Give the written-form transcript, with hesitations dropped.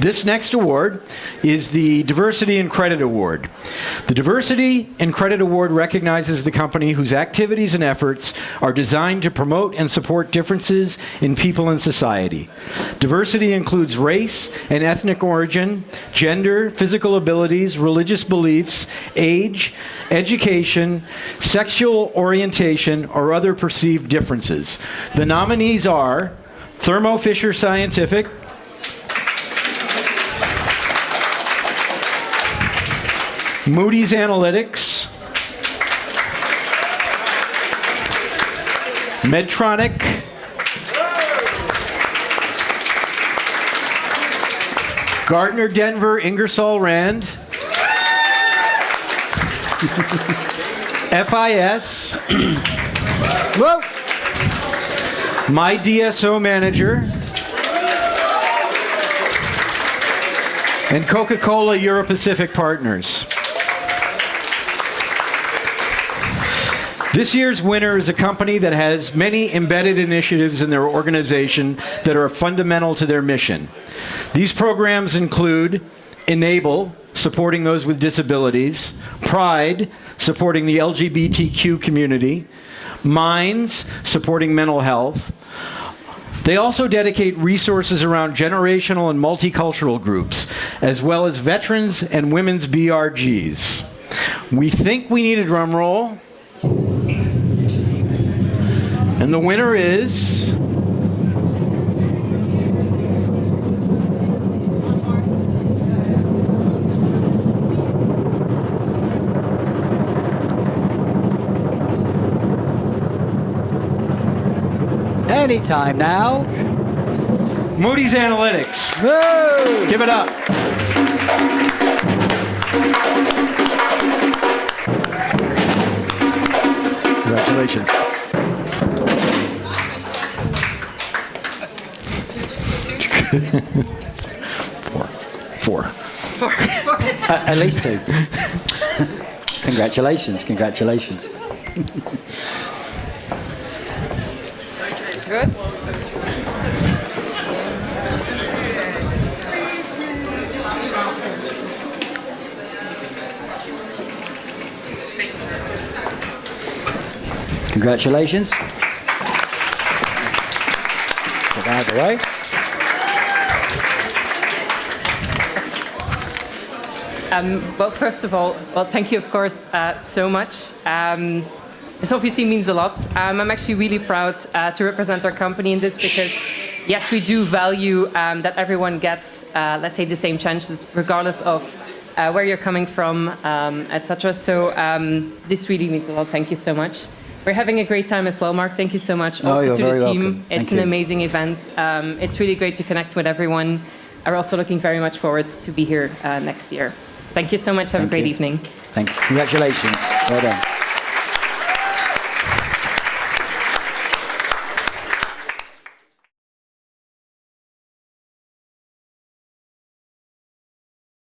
This next award is the Diversity and Credit Award. The Diversity and Credit Award recognizes the company whose activities and efforts are designed to promote and support differences in people and society. Diversity includes race and ethnic origin, gender, physical abilities, religious beliefs, age, education, sexual orientation, or other perceived differences. The nominees are Thermo Fisher Scientific, Moody's Analytics, Medtronic, Gartner Denver Ingersoll Rand, FIS, whoa, My DSO Manager, and Coca-Cola Euro-Pacific Partners. This year's winner is a company that has many embedded initiatives in their organization that are fundamental to their mission. These programs include Enable, supporting those with disabilities, Pride, supporting the LGBTQ community, Minds, supporting mental health. They also dedicate resources around generational and multicultural groups, as well as veterans and women's BRGs. We think we need a drum roll. And the winner is... Anytime now. Moody's Analytics. Woo! Give it up. Congratulations. Four. At least two. Congratulations. Good. Congratulations. Get that out of the way. Well, first of all, thank you, of course, so much. This obviously means a lot. I'm actually really proud to represent our company in this because, yes, we do value that everyone gets, let's say, the same chances, regardless of where you're coming from, etc. So this really means a lot. Thank you so much. We're having a great time as well, Mark. Thank you so much. Also to the team. Welcome. It's an amazing event. It's really great to connect with everyone. I'm also looking very much forward to be here next year. Thank you so much. Have a great evening. Thank you. Congratulations. Well done.